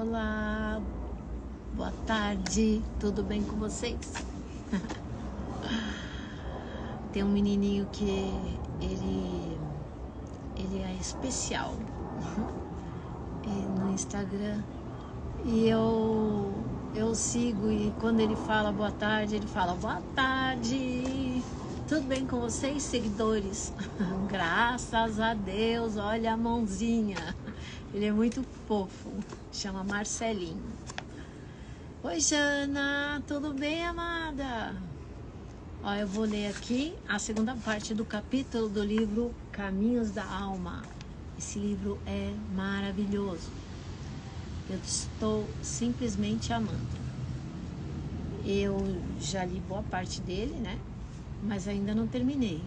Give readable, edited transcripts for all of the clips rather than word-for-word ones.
Olá, boa tarde, tudo bem com vocês? Tem um menininho que ele é especial no Instagram e eu sigo, e quando ele fala boa tarde, ele fala boa tarde, tudo bem com vocês, seguidores? Graças a Deus, olha a mãozinha. Ele é muito fofo, chama Marcelinho. Oi, Jana, tudo bem, amada? Ó, eu vou ler aqui a segunda parte do capítulo do livro Caminhos da Alma. Esse livro é maravilhoso. Eu estou simplesmente amando. Eu já li boa parte dele, né? Mas ainda não terminei.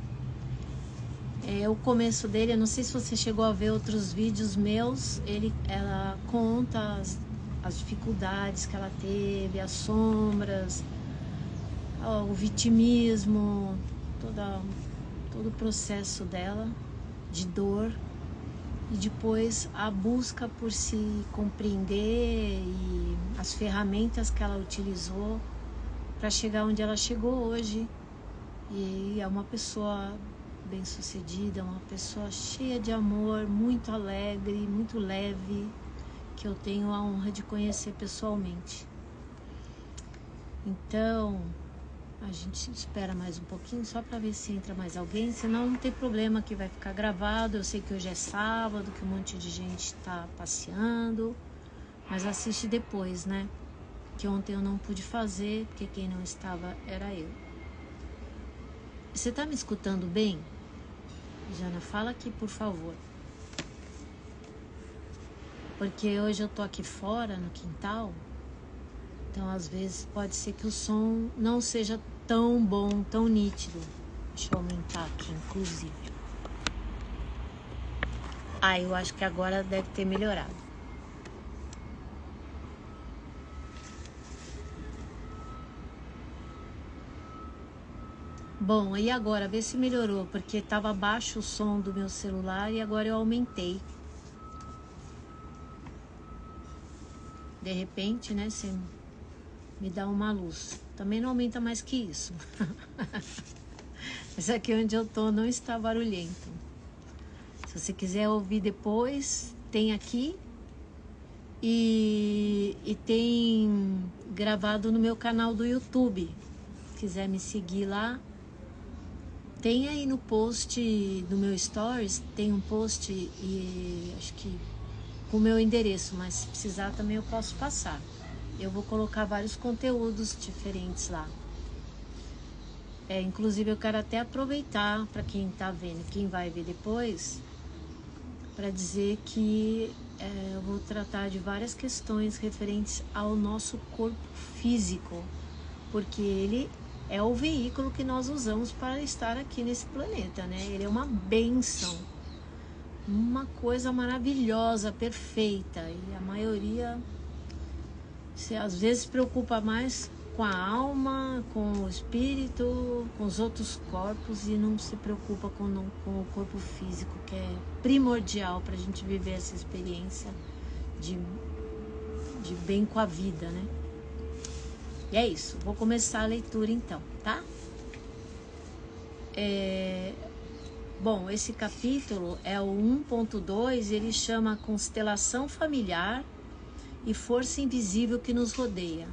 O começo dele, eu não sei se você chegou a ver outros vídeos meus, ela conta as dificuldades que ela teve, as sombras, o vitimismo, todo o processo dela de dor, e depois a busca por se compreender e as ferramentas que ela utilizou para chegar onde ela chegou hoje. E é uma pessoa bem-sucedida, uma pessoa cheia de amor, muito alegre, muito leve, que eu tenho a honra de conhecer pessoalmente. Então, a gente espera mais um pouquinho só para ver se entra mais alguém, senão não tem problema, que vai ficar gravado. Eu sei que hoje é sábado, que um monte de gente está passeando, mas assiste depois, né? Que ontem eu não pude fazer, porque quem não estava era eu. Você está me escutando bem? Jana, fala aqui, por favor. Porque hoje eu tô aqui fora, no quintal. Então, às vezes, pode ser que o som não seja tão bom, tão nítido. Deixa eu aumentar aqui, inclusive. Eu acho que agora deve ter melhorado. Bom, e agora? Vê se melhorou, porque estava baixo o som do meu celular e agora eu aumentei. De repente, né, você me dá uma luz. Também não aumenta mais que isso. Mas aqui onde eu tô não está barulhento. Se você quiser ouvir depois, tem aqui. E tem gravado no meu canal do YouTube. Se quiser me seguir lá, tem aí no post do meu stories, tem um post, e acho que com o meu endereço, mas se precisar também eu posso passar. Eu vou colocar vários conteúdos diferentes lá. Inclusive eu quero até aproveitar para quem tá vendo, quem vai ver depois, para dizer que eu vou tratar de várias questões referentes ao nosso corpo físico, porque ele é o veículo que nós usamos para estar aqui nesse planeta, né? Ele é uma bênção, uma coisa maravilhosa, perfeita, e a maioria às vezes se preocupa mais com a alma, com o espírito, com os outros corpos, e não se preocupa com o corpo físico, que é primordial para a gente viver essa experiência de bem com a vida, né? E é isso, vou começar a leitura então, tá? Bom, esse capítulo é o 1.2, ele chama Constelação Familiar e Força Invisível que nos rodeia.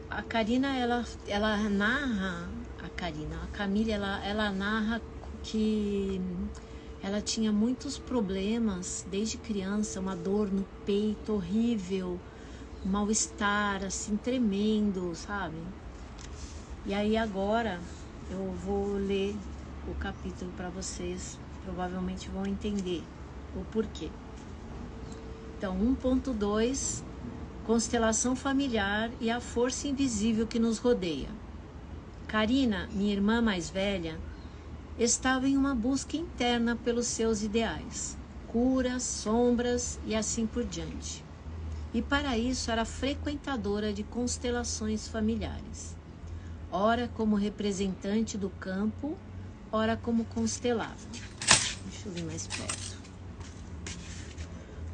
A Karina, ela narra, a Camila, ela narra que ela tinha muitos problemas desde criança, uma dor no peito horrível, um mal-estar assim tremendo, sabe? E aí agora eu vou ler o capítulo para vocês, provavelmente vão entender o porquê. Então, 1.2, Constelação Familiar e a Força Invisível que nos rodeia. Karina, minha irmã mais velha, estava em uma busca interna pelos seus ideais, curas, sombras e assim por diante. E para isso era frequentadora de constelações familiares, ora como representante do campo, ora como constelada. Deixa eu vir mais perto.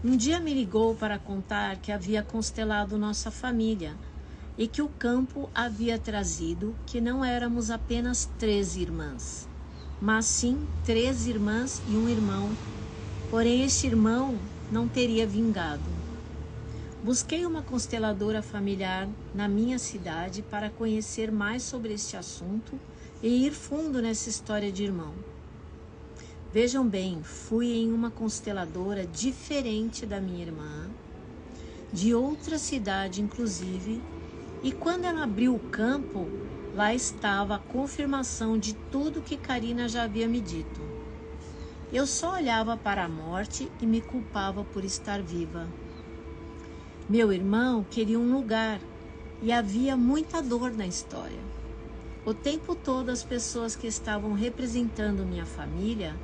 Um dia me ligou para contar que havia constelado nossa família e que o campo havia trazido que não éramos apenas 3 irmãs, mas sim 3 irmãs e um irmão, porém este irmão não teria vingado. Busquei uma consteladora familiar na minha cidade para conhecer mais sobre este assunto e ir fundo nessa história de irmão. Vejam bem, fui em uma consteladora diferente da minha irmã, de outra cidade inclusive, e quando ela abriu o campo, lá estava a confirmação de tudo que Karina já havia me dito. Eu só olhava para a morte e me culpava por estar viva. Meu irmão queria um lugar e havia muita dor na história. O tempo todo as pessoas que estavam representando minha família,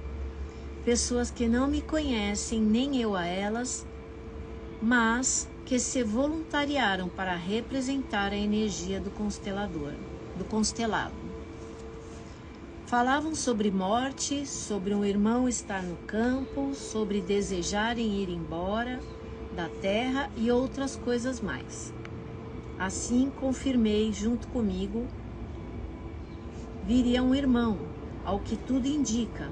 pessoas que não me conhecem nem eu a elas, mas que se voluntariaram para representar a energia do constelado. Falavam sobre morte, sobre um irmão estar no campo, sobre desejarem ir embora da terra e outras coisas mais. Assim confirmei junto comigo, viria um irmão, ao que tudo indica,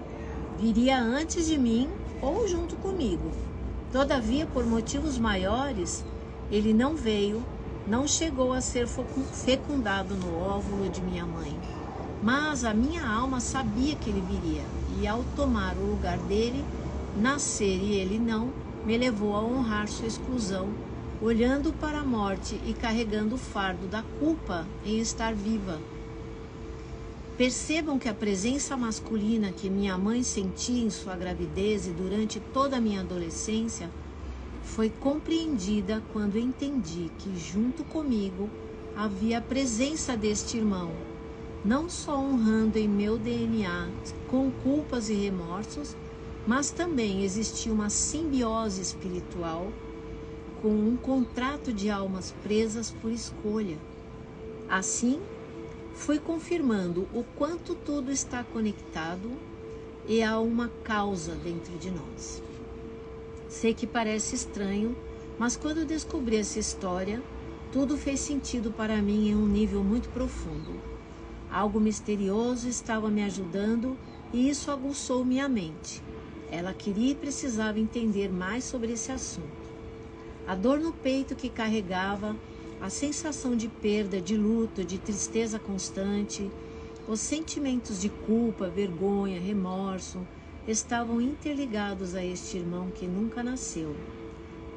viria antes de mim ou junto comigo. Todavia, por motivos maiores, ele não veio, não chegou a ser fecundado no óvulo de minha mãe. Mas a minha alma sabia que ele viria, e ao tomar o lugar dele, nascer e ele não, me levou a honrar sua exclusão, olhando para a morte e carregando o fardo da culpa em estar viva. Percebam que a presença masculina que minha mãe sentia em sua gravidez e durante toda a minha adolescência foi compreendida quando entendi que junto comigo havia a presença deste irmão, não só honrando em meu DNA com culpas e remorsos, mas também existia uma simbiose espiritual com um contrato de almas presas por escolha. Assim, fui confirmando o quanto tudo está conectado e há uma causa dentro de nós. Sei que parece estranho, mas quando descobri essa história, tudo fez sentido para mim em um nível muito profundo. Algo misterioso estava me ajudando e isso aguçou minha mente. Ela queria e precisava entender mais sobre esse assunto. A dor no peito que carregava, a sensação de perda, de luto, de tristeza constante, os sentimentos de culpa, vergonha, remorso, estavam interligados a este irmão que nunca nasceu,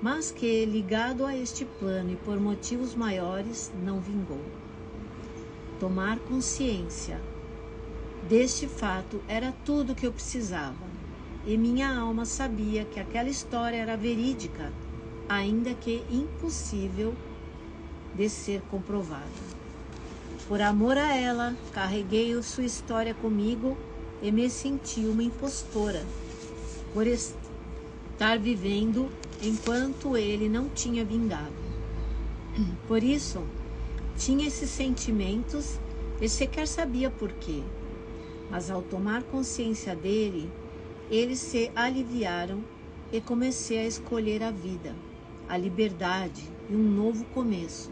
mas que, ligado a este plano e por motivos maiores, não vingou. Tomar consciência deste fato era tudo o que eu precisava, e minha alma sabia que aquela história era verídica, ainda que impossível de ser comprovada. Por amor a ela, carreguei sua história comigo e me senti uma impostora por estar vivendo enquanto ele não tinha vingado. Por isso, tinha esses sentimentos e sequer sabia por quê. Mas ao tomar consciência dele, eles se aliviaram e comecei a escolher a vida, a liberdade e um novo começo.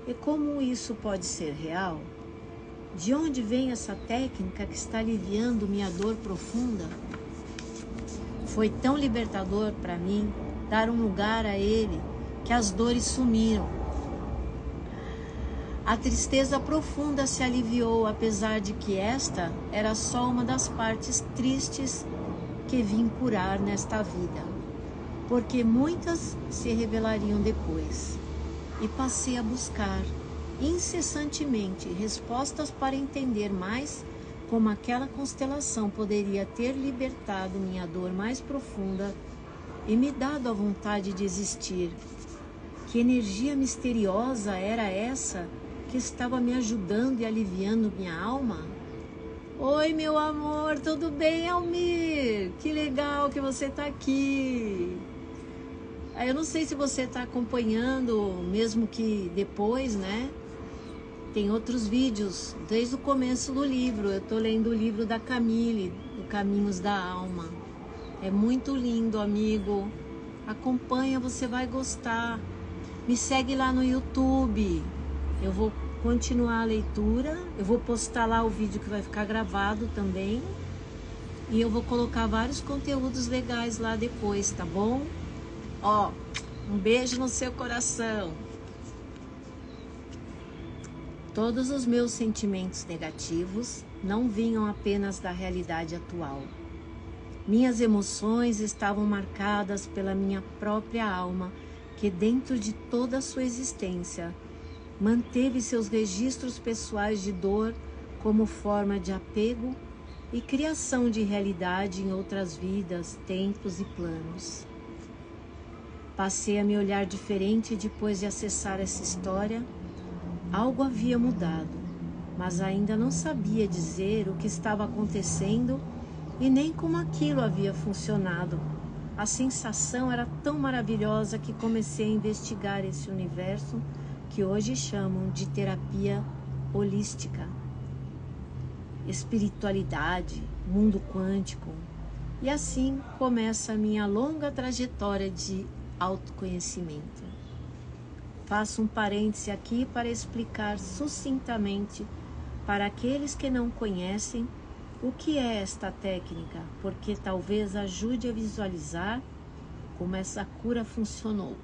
E como isso pode ser real? De onde vem essa técnica que está aliviando minha dor profunda? Foi tão libertador para mim dar um lugar a ele que as dores sumiram. A tristeza profunda se aliviou, apesar de que esta era só uma das partes tristes que vim curar nesta vida, porque muitas se revelariam depois. E passei a buscar incessantemente respostas para entender mais como aquela constelação poderia ter libertado minha dor mais profunda e me dado a vontade de existir. Que energia misteriosa era essa que estava me ajudando e aliviando minha alma? Oi, meu amor, tudo bem, Almir? Que legal que você está aqui. Eu não sei se você está acompanhando, mesmo que depois, né? Tem outros vídeos, desde o começo do livro. Eu estou lendo o livro da Camille, o Caminhos da Alma. É muito lindo, amigo. Acompanha, você vai gostar. Me segue lá no YouTube. Eu vou continuar a leitura. Eu vou postar lá o vídeo que vai ficar gravado também. E eu vou colocar vários conteúdos legais lá depois, tá bom? Ó, um beijo no seu coração. Todos os meus sentimentos negativos não vinham apenas da realidade atual. Minhas emoções estavam marcadas pela minha própria alma, que dentro de toda a sua existência manteve seus registros pessoais de dor como forma de apego e criação de realidade em outras vidas, tempos e planos. Passei a me olhar diferente depois de acessar essa história. Algo havia mudado, mas ainda não sabia dizer o que estava acontecendo e nem como aquilo havia funcionado. A sensação era tão maravilhosa que comecei a investigar esse universo que hoje chamam de terapia holística, espiritualidade, mundo quântico. E assim começa a minha longa trajetória de autoconhecimento. Faço um parêntese aqui para explicar sucintamente para aqueles que não conhecem o que é esta técnica, porque talvez ajude a visualizar como essa cura funcionou.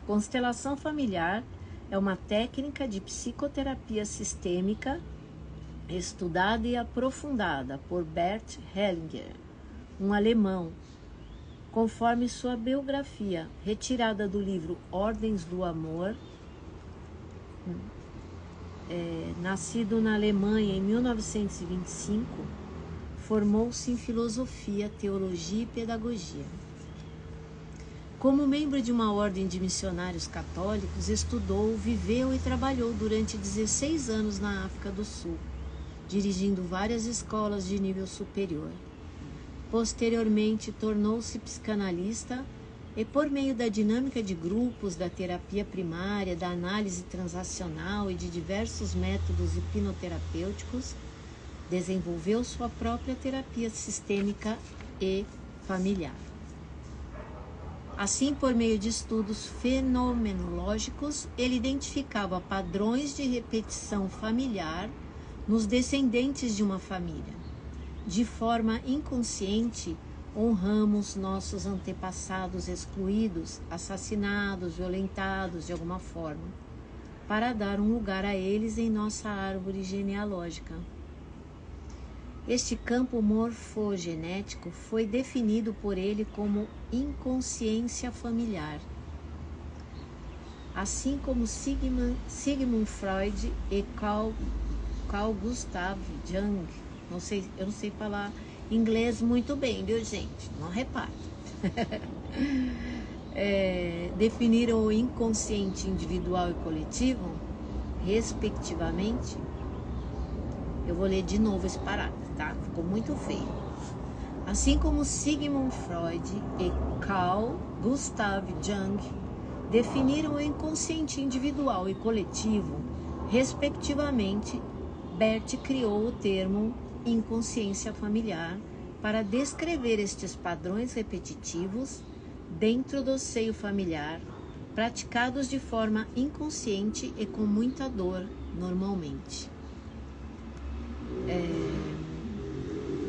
Constelação familiar é uma técnica de psicoterapia sistêmica estudada e aprofundada por Bert Hellinger, um alemão, conforme sua biografia, retirada do livro Ordens do Amor. Nascido na Alemanha em 1925, formou-se em filosofia, teologia e pedagogia. Como membro de uma ordem de missionários católicos, estudou, viveu e trabalhou durante 16 anos na África do Sul, dirigindo várias escolas de nível superior. Posteriormente, tornou-se psicanalista e, por meio da dinâmica de grupos, da terapia primária, da análise transacional e de diversos métodos hipnoterapêuticos, desenvolveu sua própria terapia sistêmica e familiar. Assim, por meio de estudos fenomenológicos, ele identificava padrões de repetição familiar nos descendentes de uma família. De forma inconsciente, honramos nossos antepassados excluídos, assassinados, violentados de alguma forma, para dar um lugar a eles em nossa árvore genealógica. Este campo morfogenético foi definido por ele como inconsciência familiar. Assim como Sigmund Freud e Carl Gustav Jung, eu não sei falar inglês muito bem, viu, gente? Não repare. Definiram o inconsciente individual e coletivo, respectivamente. Eu vou ler de novo esse parágrafo, tá? Ficou muito feio. Assim como Sigmund Freud e Carl Gustav Jung definiram o inconsciente individual e coletivo, respectivamente, Bert criou o termo inconsciência familiar para descrever estes padrões repetitivos dentro do seio familiar, praticados de forma inconsciente e com muita dor, normalmente.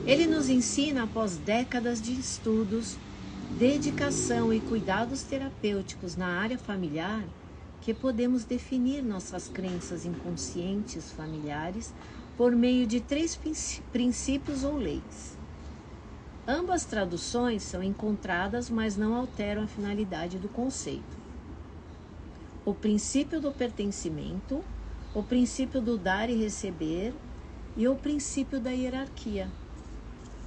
Ele nos ensina, após décadas de estudos, dedicação e cuidados terapêuticos na área familiar, que podemos definir nossas crenças inconscientes familiares por meio de 3 princípios ou leis. Ambas traduções são encontradas, mas não alteram a finalidade do conceito. O princípio do pertencimento, o princípio do dar e receber e o princípio da hierarquia.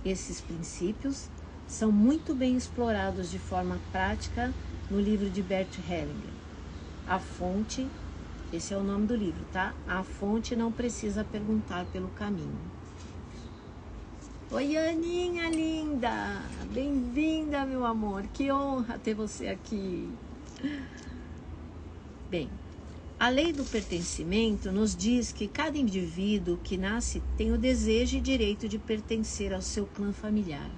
Esses princípios são muito bem explorados de forma prática no livro de Bert Hellinger. A fonte, esse é o nome do livro, tá? A fonte não precisa perguntar pelo caminho. Oi, Aninha linda! Bem-vinda, meu amor! Que honra ter você aqui! Bem, a lei do pertencimento nos diz que cada indivíduo que nasce tem o desejo e direito de pertencer ao seu clã familiar.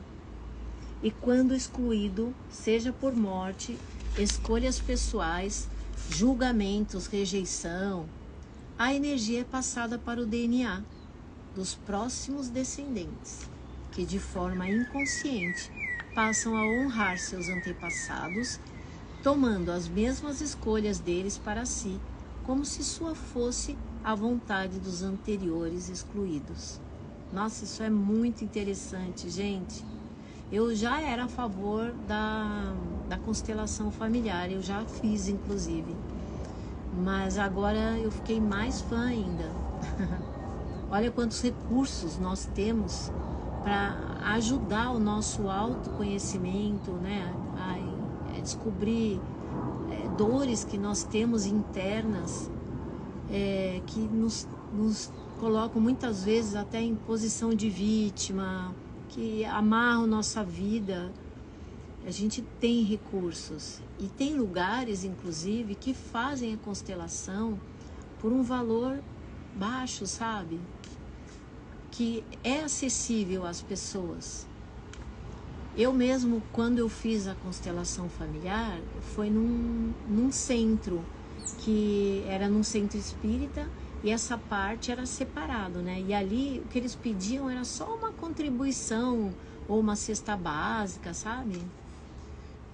e quando excluído, seja por morte, escolhas pessoais, julgamentos, rejeição, a energia é passada para o DNA dos próximos descendentes, que de forma inconsciente passam a honrar seus antepassados, tomando as mesmas escolhas deles para si, como se sua fosse a vontade dos anteriores excluídos. Nossa, isso é muito interessante, gente. Eu já era a favor da constelação familiar, eu já fiz inclusive, mas agora eu fiquei mais fã ainda. Olha quantos recursos nós temos para ajudar o nosso autoconhecimento, né? A descobrir dores que nós temos internas, que nos colocam muitas vezes até em posição de vítima, que amarram nossa vida. A gente tem recursos e tem lugares, inclusive, que fazem a constelação por um valor baixo, sabe? Que é acessível às pessoas. Eu mesmo, quando eu fiz a constelação familiar, foi num centro, que era num centro espírita, e essa parte era separado, né? E ali o que eles pediam era só uma contribuição ou uma cesta básica, sabe?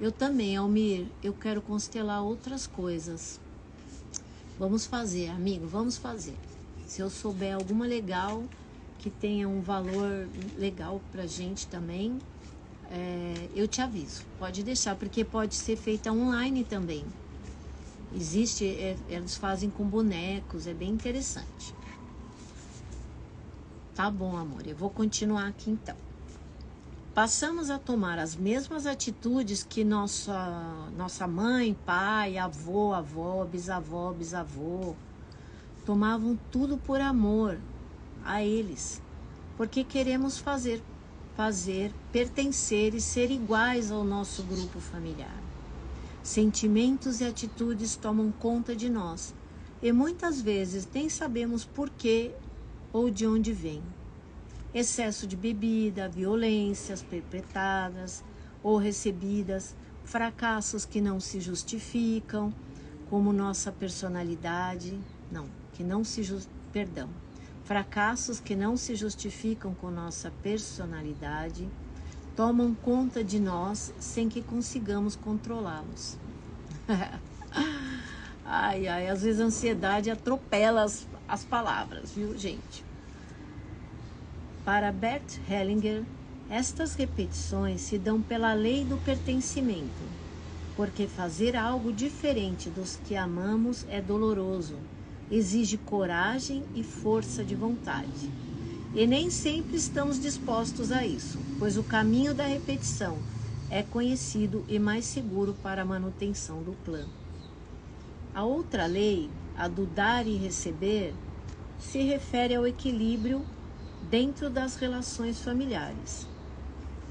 Eu também, Almir, eu quero constelar outras coisas. Vamos fazer, amigo, vamos fazer. Se eu souber alguma legal, que tenha um valor legal pra gente também, eu te aviso. Pode deixar, porque pode ser feita online também. Existe, eles fazem com bonecos, é bem interessante. Tá bom, amor, eu vou continuar aqui então. Passamos a tomar as mesmas atitudes que nossa mãe, pai, avó, bisavô, tomavam tudo por amor a eles, porque queremos fazer, pertencer e ser iguais ao nosso grupo familiar. Sentimentos e atitudes tomam conta de nós e muitas vezes nem sabemos por quê ou de onde vem. Excesso de bebida, violências perpetradas ou recebidas, fracassos que não se justificam, como nossa personalidade, fracassos que não se justificam com nossa personalidade, tomam conta de nós sem que consigamos controlá-los. Às vezes a ansiedade atropela as palavras, viu, gente? Para Bert Hellinger, estas repetições se dão pela lei do pertencimento, porque fazer algo diferente dos que amamos é doloroso, exige coragem e força de vontade. E nem sempre estamos dispostos a isso, pois o caminho da repetição é conhecido e mais seguro para a manutenção do clã. A outra lei, a do dar e receber, se refere ao equilíbrio dentro das relações familiares.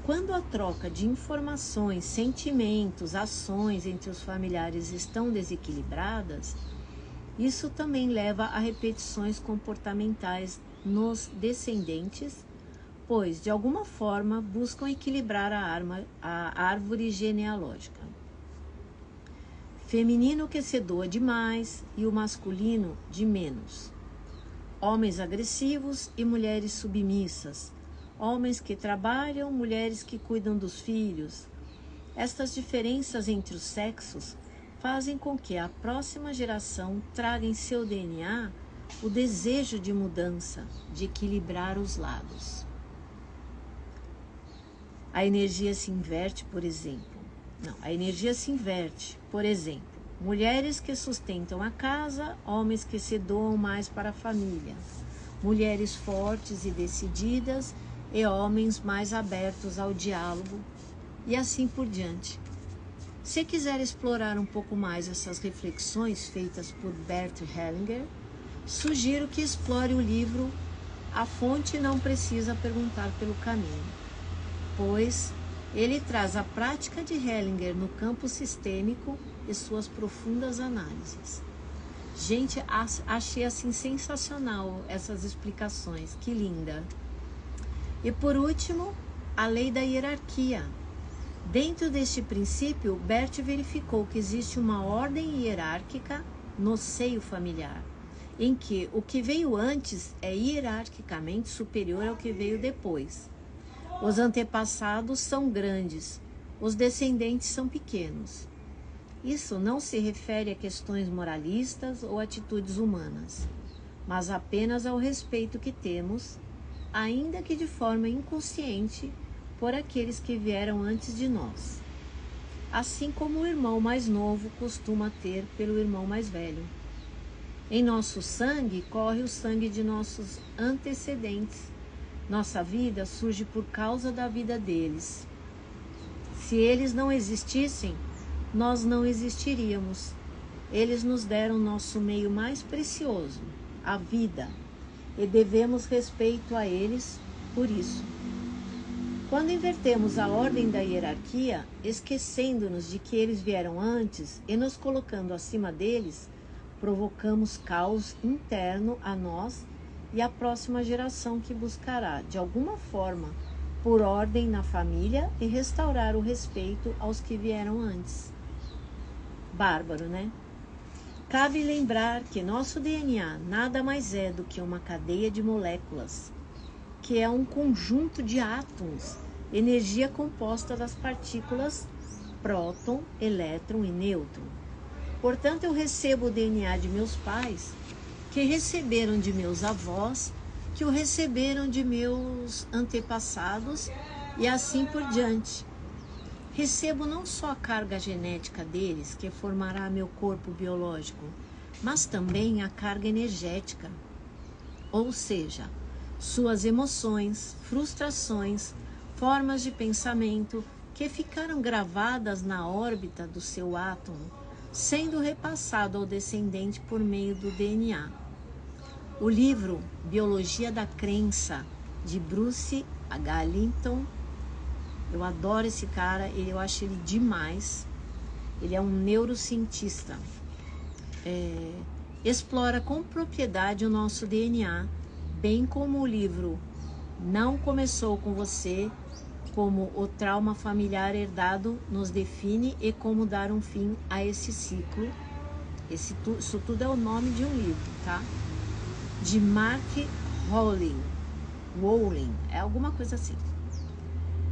Quando a troca de informações, sentimentos, ações entre os familiares estão desequilibradas, isso também leva a repetições comportamentais nos descendentes, pois, de alguma forma, buscam equilibrar a árvore genealógica. Feminino que se doa demais e o masculino de menos. Homens agressivos e mulheres submissas. Homens que trabalham, mulheres que cuidam dos filhos. Estas diferenças entre os sexos fazem com que a próxima geração traga em seu DNA o desejo de mudança, de equilibrar os lados. A energia se inverte, por exemplo. Mulheres que sustentam a casa, homens que se doam mais para a família. Mulheres fortes e decididas e homens mais abertos ao diálogo, e assim por diante. Se quiser explorar um pouco mais essas reflexões feitas por Bert Hellinger, sugiro que explore o livro A Fonte Não Precisa Perguntar pelo Caminho, pois ele traz a prática de Hellinger no campo sistêmico e suas profundas análises. Gente, achei assim sensacional essas explicações, que linda. E por último, a lei da hierarquia, Dentro deste princípio, Bert verificou que existe uma ordem hierárquica no seio familiar, em que o que veio antes é hierarquicamente superior ao que veio depois. Os antepassados são grandes, os descendentes são pequenos. Isso não se refere a questões moralistas ou atitudes humanas, mas apenas ao respeito que temos, ainda que de forma inconsciente, por aqueles que vieram antes de nós, assim como o irmão mais novo costuma ter pelo irmão mais velho. Em nosso sangue corre o sangue de nossos antecedentes. Nossa vida surge por causa da vida deles. Se eles não existissem, nós não existiríamos. Eles nos deram nosso meio mais precioso, a vida, e devemos respeito a eles por isso. Quando invertemos a ordem da hierarquia, esquecendo-nos de que eles vieram antes e nos colocando acima deles, provocamos caos interno a nós e à próxima geração que buscará, de alguma forma, por ordem na família e restaurar o respeito aos que vieram antes. Bárbaro, né? Cabe lembrar que nosso DNA nada mais é do que uma cadeia de moléculas, que é um conjunto de átomos, energia composta das partículas próton, elétron e nêutron. Portanto, eu recebo o DNA de meus pais, que receberam de meus avós, que o receberam de meus antepassados e assim por diante. Recebo não só a carga genética deles, que formará meu corpo biológico, mas também a carga energética, ou seja, suas emoções, frustrações, formas de pensamento que ficaram gravadas na órbita do seu átomo, sendo repassado ao descendente por meio do DNA. O livro Biologia da Crença, de Bruce H. Linton, eu adoro esse cara, eu acho ele demais. Ele é um neurocientista. Explora com propriedade o nosso DNA, bem como o livro Não Começou com Você, como o trauma familiar herdado nos define e como dar um fim a esse ciclo. Isso tudo é o nome de um livro, tá? De Mark Rowling, é alguma coisa assim.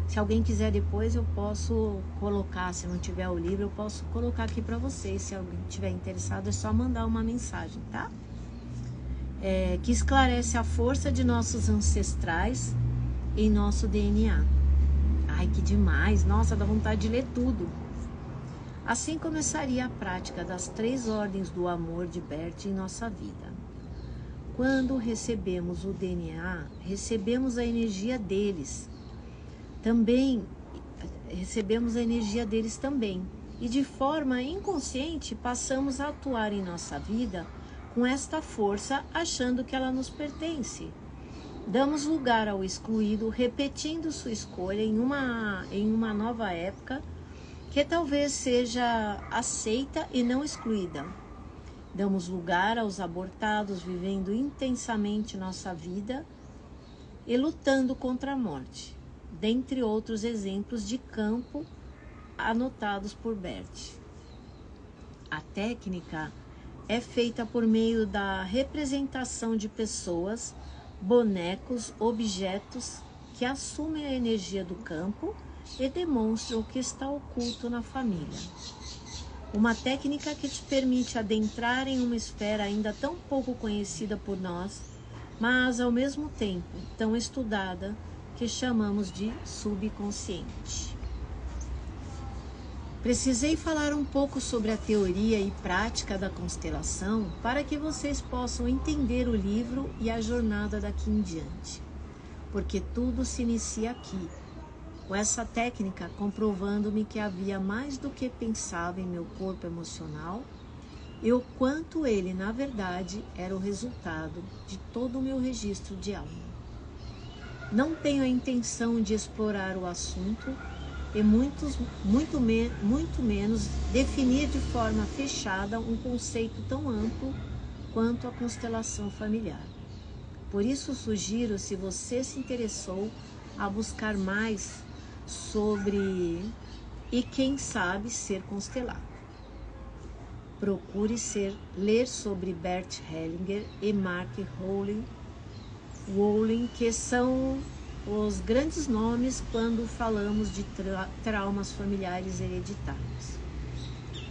Se alguém quiser depois eu posso colocar, se não tiver o livro eu posso colocar aqui para vocês. Se alguém tiver interessado é só mandar uma mensagem, tá? Que esclarece a força de nossos ancestrais em nosso DNA. Ai, que demais! Nossa, dá vontade de ler tudo. Assim começaria a prática das 3 ordens do amor de Bert em nossa vida. Quando recebemos o DNA, recebemos a energia deles. Também recebemos a energia deles também. E de forma inconsciente passamos a atuar em nossa vida com esta força, achando que ela nos pertence. Damos lugar ao excluído, repetindo sua escolha em uma nova época, que talvez seja aceita e não excluída. Damos lugar aos abortados, vivendo intensamente nossa vida e lutando contra a morte, dentre outros exemplos de campo anotados por Bert. A técnica é feita por meio da representação de pessoas, bonecos, objetos que assumem a energia do campo e demonstram o que está oculto na família. Uma técnica que te permite adentrar em uma esfera ainda tão pouco conhecida por nós, mas ao mesmo tempo tão estudada, que chamamos de subconsciente. Precisei falar um pouco sobre a teoria e prática da constelação para que vocês possam entender o livro e a jornada daqui em diante, porque tudo se inicia aqui, com essa técnica comprovando-me que havia mais do que pensava em meu corpo emocional e o quanto ele, na verdade, era o resultado de todo o meu registro de alma. Não tenho a intenção de explorar o assunto e muito menos definir de forma fechada um conceito tão amplo quanto a constelação familiar. Por isso sugiro, se você se interessou, a buscar mais sobre e quem sabe ser constelado. Procure ler sobre Bert Hellinger e Mark Wolin, que são os grandes nomes quando falamos de traumas familiares hereditários.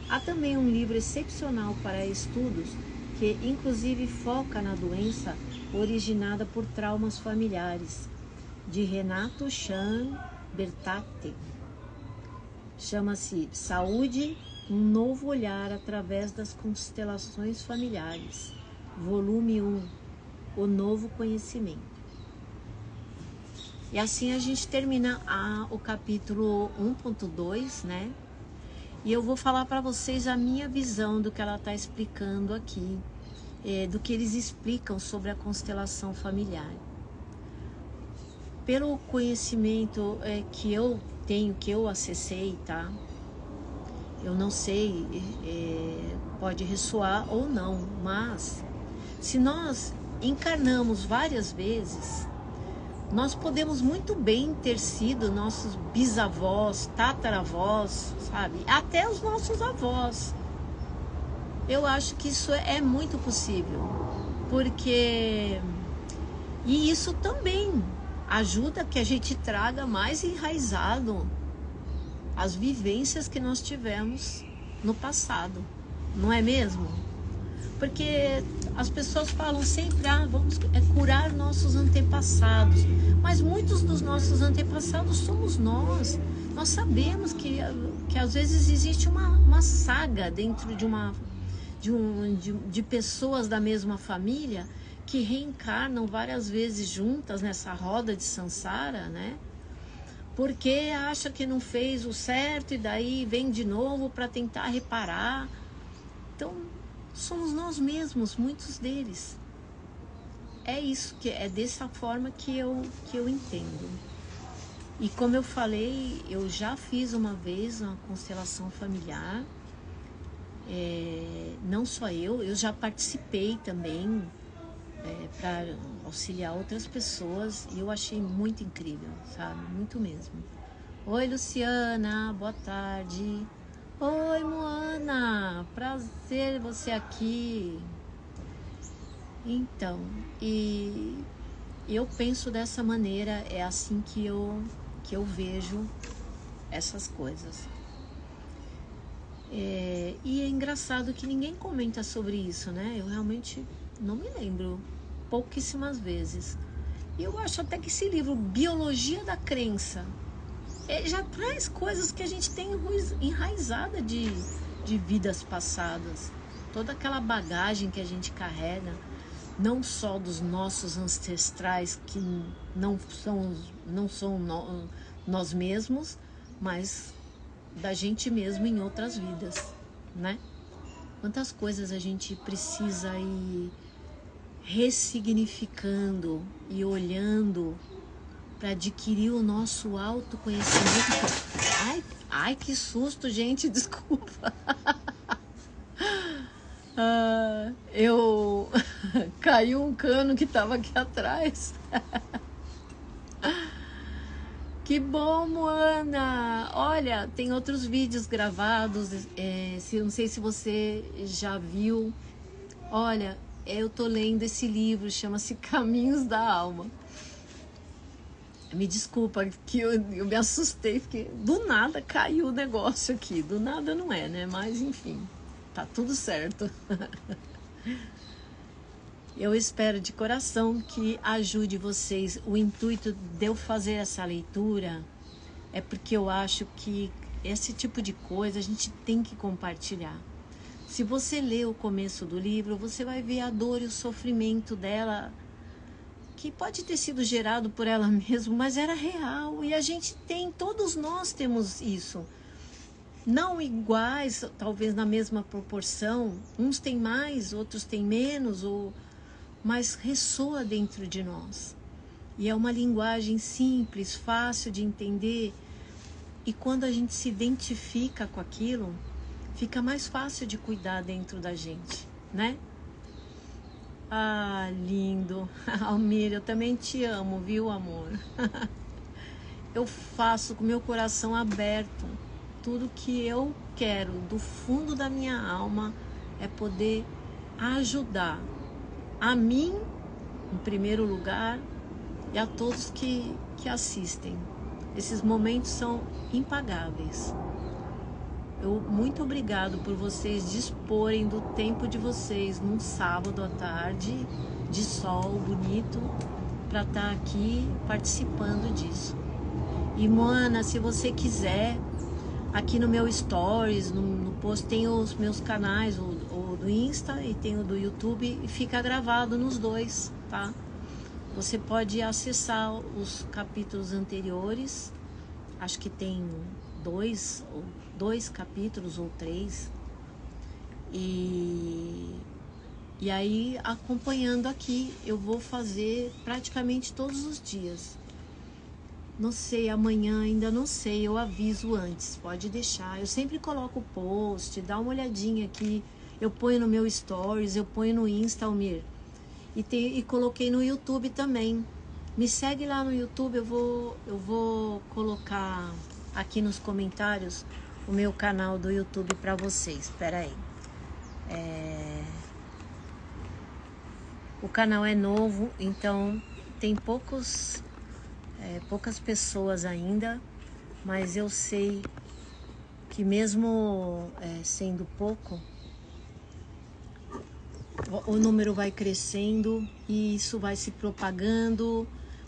Há também um livro excepcional para estudos que inclusive foca na doença originada por traumas familiares, de Renato Chan Bertate. Chama-se Saúde, um novo olhar através das constelações familiares, volume 1, o novo conhecimento. E assim a gente termina o capítulo 1.2, né? E eu vou falar para vocês a minha visão do que ela está explicando aqui, do que eles explicam sobre a constelação familiar. Pelo conhecimento que eu tenho, que eu acessei, tá? Eu não sei, pode ressoar ou não, mas se nós encarnamos várias vezes, nós podemos muito bem ter sido nossos bisavós, tataravós, sabe? Até os nossos avós. Eu acho que isso é muito possível, porque... E isso também ajuda que a gente traga mais enraizado as vivências que nós tivemos no passado, não é mesmo? Porque as pessoas falam sempre, vamos curar nossos antepassados, mas muitos dos nossos antepassados somos nós. Nós sabemos que às vezes existe uma saga dentro de pessoas da mesma família que reencarnam várias vezes juntas nessa roda de samsara, né? Porque acha que não fez o certo e daí vem de novo para tentar reparar. Então, somos nós mesmos, muitos deles. É isso, é dessa forma que eu entendo. E como eu falei, eu já fiz uma vez uma constelação familiar. Não só eu já participei também para auxiliar outras pessoas e eu achei muito incrível, sabe? Muito mesmo. Oi, Luciana, boa tarde. Oi, Moana, prazer você aqui. Então, e eu penso dessa maneira, é assim que eu vejo essas coisas. E é engraçado que ninguém comenta sobre isso, né? Eu realmente não me lembro, pouquíssimas vezes. E eu acho até que esse livro, Biologia da Crença, já traz coisas que a gente tem enraizada de vidas passadas. Toda aquela bagagem que a gente carrega, não só dos nossos ancestrais, que não são nós mesmos, mas da gente mesmo em outras vidas, né? Quantas coisas a gente precisa ir ressignificando e olhando para adquirir o nosso autoconhecimento. Ai, que susto, gente, desculpa. Eu caiu um cano que estava aqui atrás. Que bom, Moana! Olha, tem outros vídeos gravados, não sei se você já viu. Olha, eu tô lendo esse livro, chama-se Caminhos da Alma. Me desculpa que eu me assustei, porque do nada caiu o negócio aqui. Do nada não é, né? Mas enfim, tá tudo certo. Eu espero de coração que ajude vocês. O intuito de eu fazer essa leitura é porque eu acho que esse tipo de coisa a gente tem que compartilhar. Se você ler o começo do livro, você vai ver a dor e o sofrimento dela, que pode ter sido gerado por ela mesma, mas era real. E a gente tem, todos nós temos isso. Não iguais, talvez na mesma proporção. Uns têm mais, outros têm menos, mas ressoa dentro de nós. E é uma linguagem simples, fácil de entender. E quando a gente se identifica com aquilo, fica mais fácil de cuidar dentro da gente, né? Ah, lindo. Almir, eu também te amo, viu, amor? Eu faço com meu coração aberto tudo que eu quero, do fundo da minha alma, é poder ajudar a mim, em primeiro lugar, e a todos que assistem. Esses momentos são impagáveis. Muito obrigado por vocês disporem do tempo de vocês num sábado à tarde, de sol bonito, para estar aqui participando disso. E Moana, se você quiser, aqui no meu stories, no post, tem os meus canais, o do Insta e tem o do YouTube, e fica gravado nos dois, tá? Você pode acessar os capítulos anteriores, acho que tem dois capítulos ou 3, e aí acompanhando aqui, eu vou fazer praticamente todos os dias. Não sei, amanhã ainda não sei, eu aviso antes, pode deixar. Eu sempre coloco o post, dá uma olhadinha aqui, eu ponho no meu stories, eu ponho no Insta, Almir, e coloquei no YouTube também. Me segue lá no YouTube, eu vou colocar aqui nos comentários o meu canal do YouTube para vocês. Espera aí. O canal é novo, então tem poucas pessoas ainda, mas eu sei que mesmo sendo pouco, o número vai crescendo e isso vai se propagando.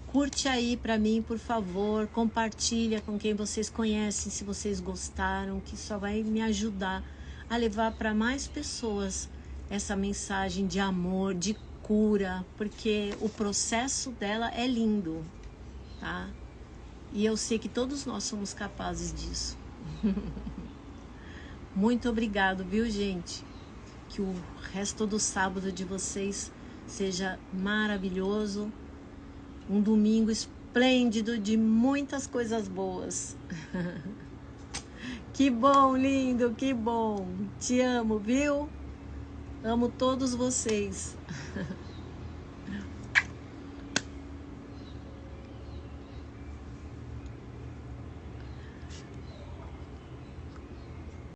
Curte aí para mim, por favor, compartilha com quem vocês conhecem, se vocês gostaram, que só vai me ajudar a levar para mais pessoas essa mensagem de amor, de cura, porque o processo dela é lindo, tá? E eu sei que todos nós somos capazes disso. Muito obrigado, viu, gente? Que o resto do sábado de vocês seja maravilhoso. Um domingo esplêndido de muitas coisas boas. Que bom, lindo, que bom. Te amo, viu? Amo todos vocês.